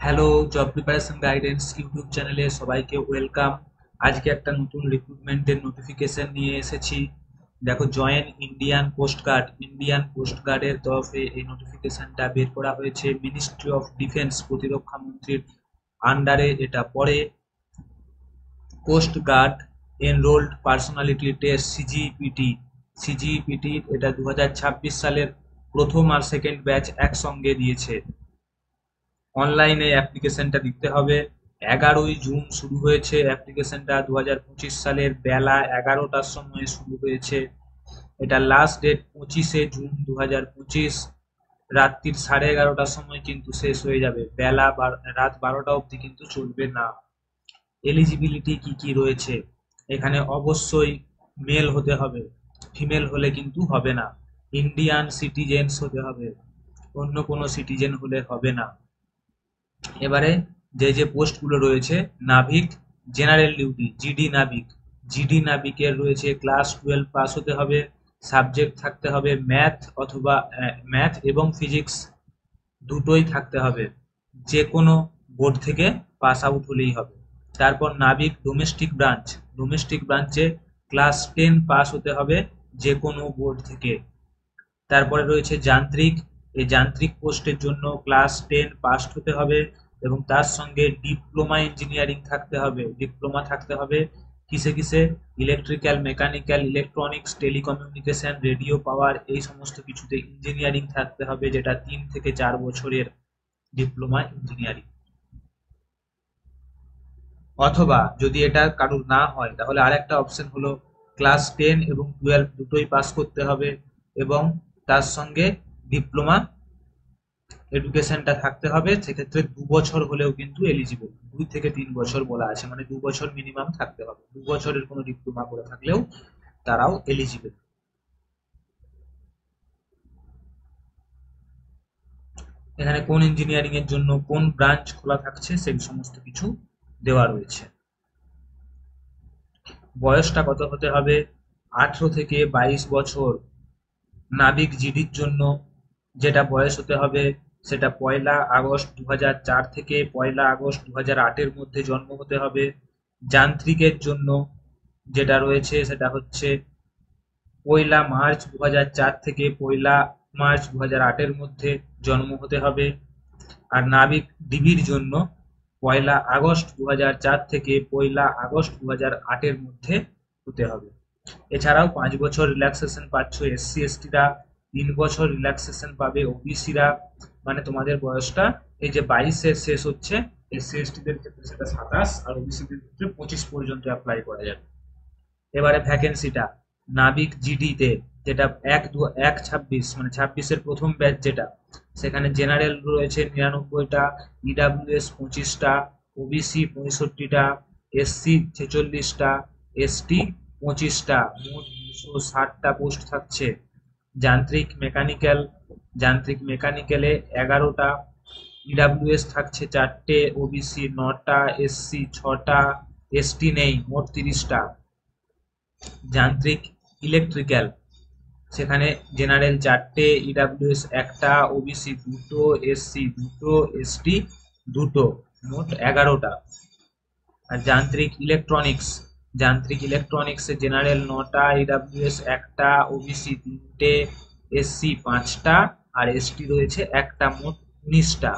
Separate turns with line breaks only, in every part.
Hello, job preparation guidance YouTube চ্যানেলে সবাইকে welcome. আজকে একটা নতুন রিক্রুটমেন্টের নোটিফিকেশন নিয়ে এসেছি। দেখো, জয়েন ইন্ডিয়ান কোস্ট গার্ডের তরফে এই নোটিফিকেশনটা বের করা হয়েছে। মিনিস্ট্রি অফ ডিফেন্স, প্রতিরক্ষা মন্ত্রীর আন্ডারে এটা পড়ে। Coast guard enrolled personality test CGPT এটা 2026 সালের প্রথম আর সেকেন্ড ব্যাচ একসঙ্গে দিয়েছে। অনলাইনে অ্যাপ্লিকেশনটা দিতে হবে। 11ই জুন শুরু হয়েছে অ্যাপ্লিকেশনটা, 2025 সালের বেলা 11টার সময় শুরু হয়েছে। এটা লাস্ট ডেট 25শে জুন 2025, রাত্রির 11:30টার সময় কিন্তু শেষ হয়ে যাবে। রাত 12টা অবধি কিন্তু চলবে না। এলিজিবিলিটি কি কি রয়েছে এখানে? অবশ্যই মেল হতে হবে, ফিমেল হলে কিন্তু হবে না। ইন্ডিয়ান সিটিজেন্স হতে হবে, অন্য কোনো সিটিজেন হলে হবে না। এবারে যে পোস্টগুলো রয়েছে, নাবিক জেনারেল ডিউটি জিডি নাবিকের রয়েছে ক্লাস 12 পাস হতে হবে। সাবজেক্ট থাকতে হবে ম্যাথ এবং ফিজিক্স, দুটোই থাকতে হবে। যে কোনো বোর্ড থেকে পাস আউট হলেই হবে। তারপর নাবিক ডোমেস্টিক ব্রাঞ্চে ক্লাস 10 পাস হতে হবে যে কোনো বোর্ড থেকে। তারপরে রয়েছে যান্ত্রিক, এই যান্ত্রিক পোস্টের জন্য ক্লাস 10 পাস হতে হবে এবং তার সঙ্গে ডিপ্লোমা থাকতে হবে। কিসে কিসে? Electrical, mechanical, electronics, telecommunication, radio power, এই সমস্ত কিছুতে ইঞ্জিনিয়ারিং থাকতে হবে, যেটা 3 থেকে 4 বছরের ডিপ্লোমা ইঞ্জিনিয়ারিং। অথবা যদি এটা কারোর না হয়, তাহলে আরেকটা অপশন হলো ক্লাস 10 এবং 12 দুটোই পাস করতে হবে এবং তার সঙ্গে ডিপ্লোমা এডুকেশনটা থাকতে হবে। সেক্ষেত্রে 2 বছর হলেও কিন্তু এলিজিবল। 2 থেকে 3 বছর বলা আছে, মানে 2 বছর মিনিমাম থাকতে হবে। 2 বছরের কোনো ডিপ্লোমা করে থাকলেও তারাও এলিজিবল। এখানে কোন ইঞ্জিনিয়ারিং এর জন্য কোন ব্রাঞ্চ খোলা থাকছে সেই সমস্ত কিছু দেওয়া রয়েছে। বয়সটা কত হতে হবে? 18 থেকে 22 বছর। নাবিক জিডির জন্য যেটা বয়স হতে হবে সেটা 1 আগস্ট 2004 থেকে 1 আগস্ট 2008-এর মধ্যে জন্ম হতে হবে। যান্ত্রিকের জন্য যেটা রয়েছে সেটা হচ্ছে 1 মার্চ 2004 থেকে 1 মার্চ 2008-এর মধ্যে জন্ম হতে হবে। আর নাবিক ডিবির জন্য 1 আগস্ট 2004 থেকে 1 আগস্ট 2008-এর মধ্যে হতে হবে। এছাড়াও 5 বছর রিল্যাক্সেশন পাচ্ছ SC/ST-রা, 3 বছর রিল্যাক্সেশন পাবে OBC-রা। মানে তোমাদের বয়সটা এই যে 22-এ শেষ হচ্ছে, SC/ST-দের ক্ষেত্রে সেটা 27 আর OBC-দের ক্ষেত্রে 25 পর্যন্ত অ্যাপ্লাই করা যাবে। এবারে ভ্যাকেন্সিটা নাবিক জিডিতে যেটা 1/26 মানে 26-এর প্রথম ব্যাচ যেটা, সেখানে জেনারেল রয়েছে 99টা, ইডাব্লিউএস 25টা, ওবিসি 65টা, এসসি 46টা, এসটি 25টা, মোট 260টা পোস্ট থাকছে। যান্ত্রিক মেকানিক্যালে 11টা, ইডাব্লিউএস থাকছে 4টে, ওবিসি 9টা, এসসি 6টা, এসটি নেই, মোট 30টা। যান্ত্রিক ইলেকট্রিক্যাল, সেখানে জেনারেল 4টে, ইডাব্লিউএস 1টা, ওবিসি 2টো, এসসি 2টো, এসটি 2টো, মোট 11টা। আর যান্ত্রিক ইলেকট্রনিক্সে জেনারেল 9টা, ইডাব্লিউএস 1টা, ওবিসি 3টে, এসসি 5টা আর এসটি রয়েছে 1টা, মোট 19টা।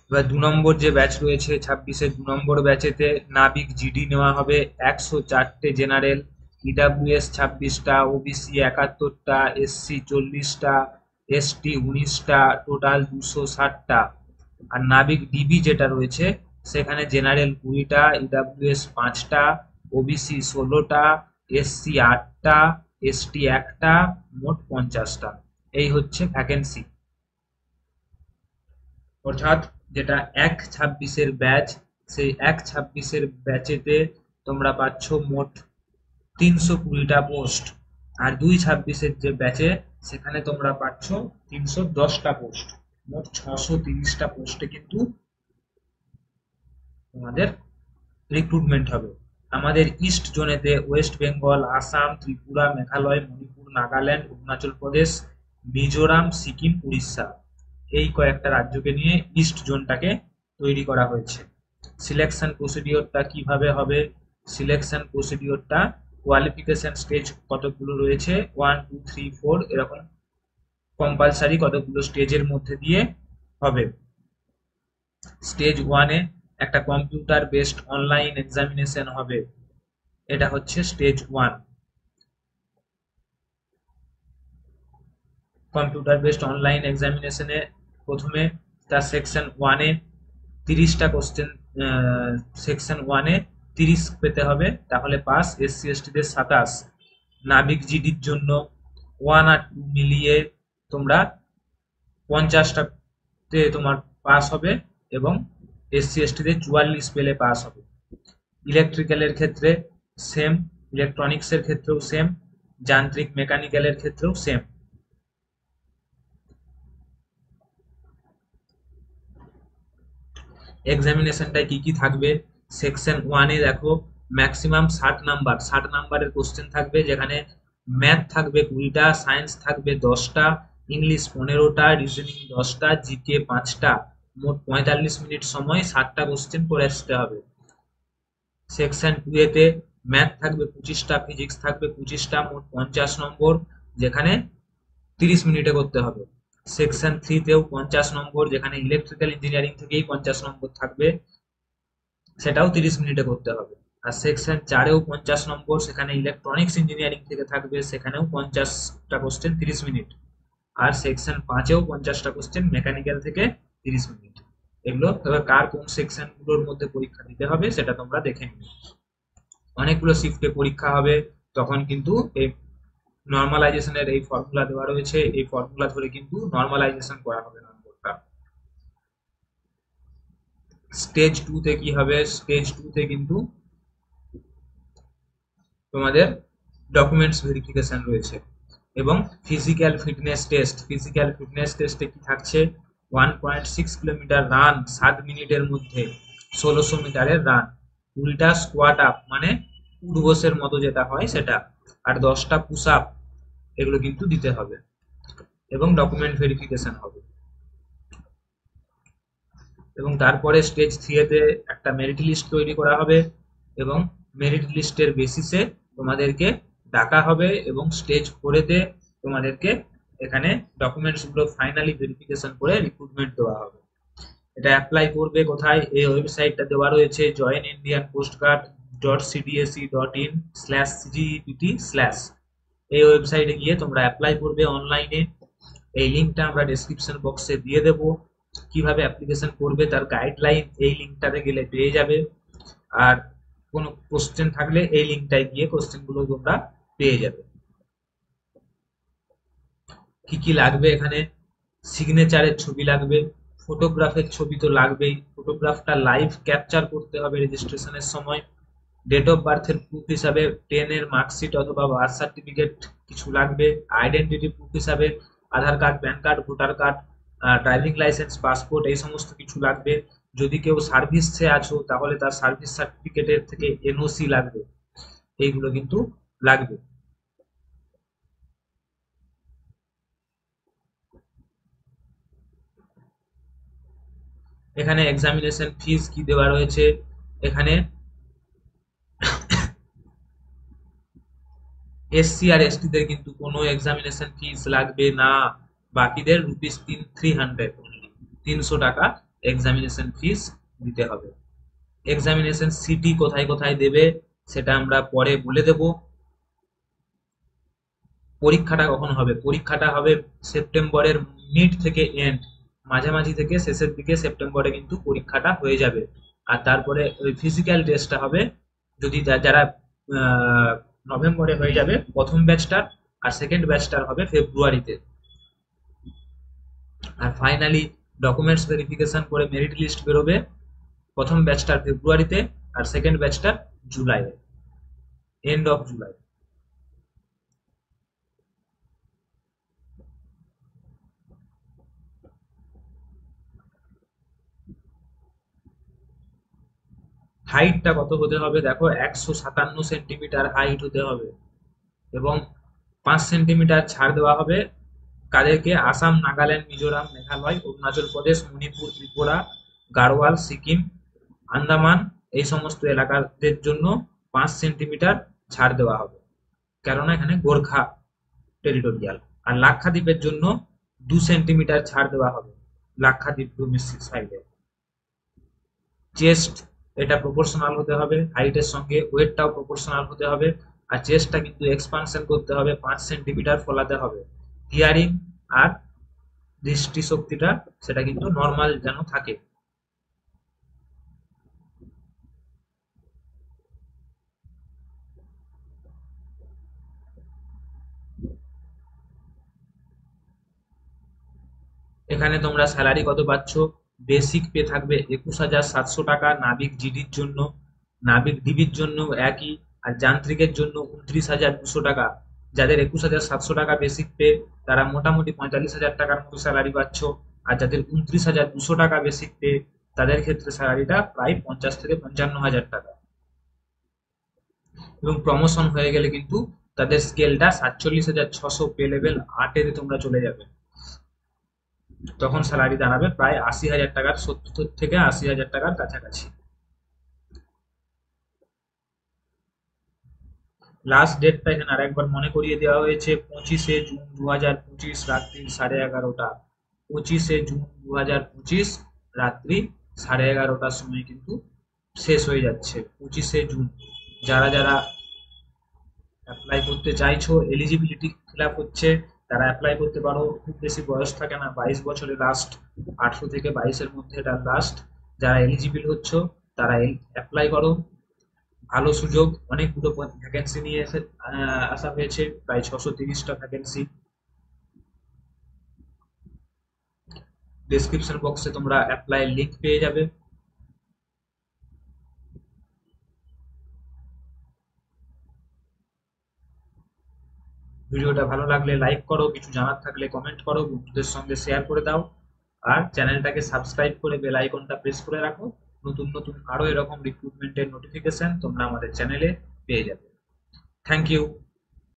এবার 2 নম্বর যে ব্যাচ রয়েছে 26-এর 2 নম্বর ব্যাচেতে নাবিক জিডি নেওয়া হবে 104টে, জেনারেল, ইডাব্লিউএস 26টা, ওবিসি 71টা, এসসি 40টা, এসটি 19টা, টোটাল 260টা। আর নাবিক ডিবি যেটা রয়েছে সেখানে জেনারেল 20টা, ইডাব্লিউএস 5টা, ওবিসি 16টা, এসসি 8টা, এসটি 1টা, মোট 50টা। এই হচ্ছে ভ্যাকেন্সি। অর্থাৎ যেটা 1/26-এর ব্যাচ, সেই 1/26-এর ব্যাচেতে তোমরা পাচ্ছ মোট 320টা পোস্ট। আর 2/26-এর যে ব্যাচে সেখানে তোমরা পাচ্ছ 310টা পোস্ট। মোট 630টা পোস্টে কিন্তু তোমাদের রিক্রুটমেন্ট হবে। আমাদের ইস্ট জোনেতে ওয়েস্ট বেঙ্গল, আসাম, ত্রিপুরা, মেঘালয়, মণিপুর, নাগাল্যান্ড, অরুণাচল প্রদেশ, মিজোরাম, সিকিম, উড়িষ্যা, এই কয়েকটা রাজ্যকে নিয়ে ইস্ট জোনটাকে তৈরি করা হয়েছে। সিলেকশন প্রসিডিওরটা কিভাবে হবে? সিলেকশন প্রসিডিওরটা কোয়ালিফিকেশন স্টেজ কতগুলো রয়েছে, 1 2 3 4 এরকম কম্পালসারি কতগুলো স্টেজের মধ্যে দিয়ে হবে। স্টেজ 1-এ একটা কম্পিউটার বেসড অনলাইন এক্সামিনেশন হবে, এটা হচ্ছে স্টেজ 1। কম্পিউটার বেসড অনলাইন এক্সামিনেশনে প্রথমে তার সেকশন 1-এ 30টা কোশ্চেন, সেকশন 1-এ 30 পেতে হবে, তাহলে পাস। এসসি এসটিদের 27, নাবিক জিডির জন্য 1 আর 2 মিলিয়ে তোমরা 50টাতে তোমার পাস হবে, এবং এসসি এসটিদের 44 পেলে পাস হবে। ইলেকট্রিক্যালের ক্ষেত্রে সেম, ইলেকট্রনিক্সের ক্ষেত্রেও সেম, যান্ত্রিক মেকানিক্যালের ক্ষেত্রেও সেম। এক্সামিনেশনটায় কি কি থাকবে? সেকশন 1-এ দেখো ম্যাক্সিমাম 60 নাম্বারের কোশ্চেন থাকবে, যেখানে ম্যাথ থাকবে 20টা, সায়েন্স থাকবে 10টা, ইংলিশ 15টা, রিজনিং 10টা, জিকে 5টা। মোট 45 মিনিট সময় 60টা কোশ্চেন করে আসতে হবে। সেকশন 2-এতে ম্যাথ থাকবে 25টা, ফিজিক্স থাকবে 25টা, মোট 50 নম্বর, যেখানে 30 মিনিটে করতে হবে। সেকশন 3-তেও 50 নম্বর, যেখানে ইলেকট্রিক্যাল ইঞ্জিনিয়ারিং থেকেই 50 নম্বর থাকবে, সেটাও 30 মিনিটে করতে হবে। আর সেকশন 4-এও 50 নম্বর, সেখানে ইলেকট্রনিক্স ইঞ্জিনিয়ারিং থেকে থাকবে, সেখানেও 50টা কোশ্চেন 30 মিনিট। আর সেকশন 5-এও 50টা কোশ্চেন মেকানিক্যাল থেকে 30 মিনিট। এগুলো এবার কার কোন সেকশন গুলোর মধ্যে পরীক্ষা দিতে হবে সেটা তোমরা দেখে নিও। অনেকগুলো শিফটে পরীক্ষা হবে, তখন কিন্তু এই নর্মালাইজেশনের এই ফর্মুলা দেওয়া রয়েছে, এই ফর্মুলা ধরে কিন্তু নর্মালাইজেশন করা হবে নম্বরটা। স্টেজ 2-তে কি হবে? স্টেজ 2-তে কিন্তু তোমাদের ডকুমেন্টস ভেরিফিকেশন রয়েছে এবং physical fitness test. Physical fitness টেস্টে কি থাকছে? 1.6 কিলোমিটার রান 7 মিনিটের মধ্যে, 1600 মিটারের রান, 20টা স্কোয়াট আপ মানে উঠবসের মতো যেটা হয় সেটা, আর 10টা পুশ আপ, এগুলো কিন্তু দিতে হবে এবং ডকুমেন্ট ভেরিফিকেশন হবে। এবং তারপরে স্টেজ 3-তে একটা মেরিট লিস্ট তৈরি করা হবে এবং মেরিট লিস্টের বেসিসে তোমাদেরকে ডাকা হবে, এবং স্টেজ 4-এতে তোমাদেরকে এখানে ডকুমেন্টস গুলো ফাইনালি ভেরিফিকেশন করে রিক্রুটমেন্ট দেওয়া হবে। এটা অ্যাপ্লাই করবে কোথায়? এই ওয়েবসাইটটা দেওয়া রয়েছে joinindiancoastguard.cdse.in/cgept/। এই ওয়েবসাইটে গিয়ে তোমরা অ্যাপ্লাই করবে অনলাইনে। এই লিঙ্কটা আমরা ডেসক্রিপশন বক্সে দিয়ে দেব। কিভাবে অ্যাপ্লিকেশন করবে তার গাইডলাইন এই লিঙ্কটাতে গেলে পেয়ে যাবে, আর কোনো কোশ্চেন থাকলে এই লিঙ্কটায় গিয়ে কোশ্চেনগুলো তোমরা পেয়ে যাবে। কি কি লাগবে এখানে? সিগনেচারের ছবি লাগবে, ফটোগ্রাফের ছবি তো লাগবেই, ফটোগ্রাফটা লাইভ ক্যাপচার করতে হবে রেজিস্ট্রেশনের সময়। ডেট অফ বার্থের প্রুফ হিসাবে 10-এর মার্কশিট অথবা বার্থ সার্টিফিকেট কিছু লাগবে। আইডেন্টিটি প্রুফ হিসাবে Aadhaar card, PAN card, voter card, driving licence, passport, এই সমস্ত কিছু লাগবে। যদি কেউ সার্ভিসে আছো তাহলে তার সার্ভিস সার্টিফিকেটের থেকে এনওসি লাগবে, এইগুলো কিন্তু লাগবে। এখানে এক্সামিনেশন ফিস কি দেওয়া রয়েছে? এখানে এসসি আর এসটিদের কিন্তু কোনো এক্সামিনেশন ফিস লাগবে না, বাকিদের রুপিস 300 অনলি, 300 টাকা এক্সামিনেশন ফিস দিতে হবে। এক্সামিনেশন সিটি কোথায় কোথায় দেবে সেটা আমরা পরে বলে দেব। পরীক্ষাটা কখন হবে? পরীক্ষাটা হবে সেপ্টেম্বরের মিড থেকে এন্ড, মাঝামাঝি থেকে শেষের দিকে সেপ্টেম্বরে কিন্তু পরীক্ষাটা হয়ে যাবে। আর তারপরে ওই ফিজিক্যাল টেস্টটা হবে, যদি যারা নভেম্বরে হয়ে যাবে প্রথম ব্যাচটার, আর সেকেন্ড ব্যাচটার হবে ফেব্রুয়ারিতে। আর ফাইনালি ডকুমেন্টস ভেরিফিকেশন করে মেরিট লিস্ট বেরোবে, প্রথম ব্যাচটার ফেব্রুয়ারিতে আর সেকেন্ড ব্যাচটার জুলাইয়ে, এন্ড অফ জুলাই। হাইটটা কত হতে হবে? দেখো 157 সেন্টিমিটার হাইট হতে হবে এবং 5 সেন্টিমিটার ছাড় দেওয়া হবে কাদেরকে? আসাম, নাগাল্যান্ড, মিজোরাম, মেঘালয়, অরুণাচল প্রদেশ, মণিপুর, ত্রিপুরা, গাড়োয়াল, সিকিম, আন্দামান, এই সমস্ত এলাকাদের জন্য 5 সেন্টিমিটার ছাড় দেওয়া হবে, কেননা এখানে গোর্খা টেরিটোরিয়াল। আর লাক্ষাদ্বীপের জন্য 2 সেন্টিমিটার ছাড় দেওয়া হবে, লাক্ষাদ্বীপ ডোমেস্টিক সাইডে। চেস্ট, এটা প্রপোর্শনাল হতে হবে, হাইটের সঙ্গে ওয়েটটাও প্রপোর্শনাল হতে হবে। আর চেস্টটা কিন্তু এক্সপানশন করতে হবে, 5 সেন্টিমিটার ফলাতে হবে। হিয়ারিং আর দৃষ্টিশক্তিটা সেটা কিন্তু নর্মাল যেন থাকে। এখানে তোমরা স্যালারি কত পাচ্ছ? বেসিক পে থাকবে 21,700 টাকা নাবিক জিডির জন্য, নাবিক ডিবির জন্য একই, আর যান্ত্রিকের জন্য 29,200 টাকা। যাদের 21,700 টাকা বেসিক পে, তারা মোটামুটি 45,000 টাকার মতো স্যালারি পাচ্ছ। আর যাদের 29,200 টাকা বেসিক পে, তাদের ক্ষেত্রে স্যালারিটা প্রায় 50 থেকে 55,000 টাকা। এবং প্রমোশন হয়ে গেলে কিন্তু তাদের স্কেলটা 47,600 পে লেভেল 8 তোমরা চলে যাবে। তখন স্যালারি দাঁড়াবে প্রায় 80,000 টাকার, 70 থেকে 80,000 টাকার কাছাকাছি। লাস্ট ডেটটা এখানে আরেকবার মনে করিয়ে দেওয়া হয়েছে, 25শে জুন 2025 রাত্রি 11:30। 25শে জুন 2025 রাত্রি 11:30টার সময় কিন্তু শেষ হয়ে যাচ্ছে 25শে জুন। যারা যারা অ্যাপ্লাই করতে চাইছো, এলিজিবিলিটি ফিল আপ হচ্ছে, তারা অ্যাপ্লাই করতে পারো। খুব বেশি বয়স থাকে না, 22 বছরের লাস্ট, 18 থেকে 22-এর মধ্যে এটা লাস্ট। যারা এলিজিবল হচ্ছ তারা অ্যাপ্লাই করো। ভালো সুযোগ, অনেকগুলো ভ্যাকেন্সি নিয়ে এসে আসা হয়েছে, প্রায় 630টা ভ্যাকেন্সি। ডেসক্রিপশন বক্সে তোমরা অ্যাপ্লাই লিংক পেয়ে যাবে। ভিডিওটা ভালো লাগলে লাইক করো, কিছু জানার থাকলে কমেন্ট করো, বন্ধুদের সঙ্গে শেয়ার করে দাও। আর চ্যানেলটাকে সাবস্ক্রাইব করে বেল আইকনটা প্রেস করে রাখো। নতুন নতুন আরো এরকম রিক্রুটমেন্টের নোটিফিকেশন তোমরা আমাদের চ্যানেলে পেয়ে যাবে। Thank you.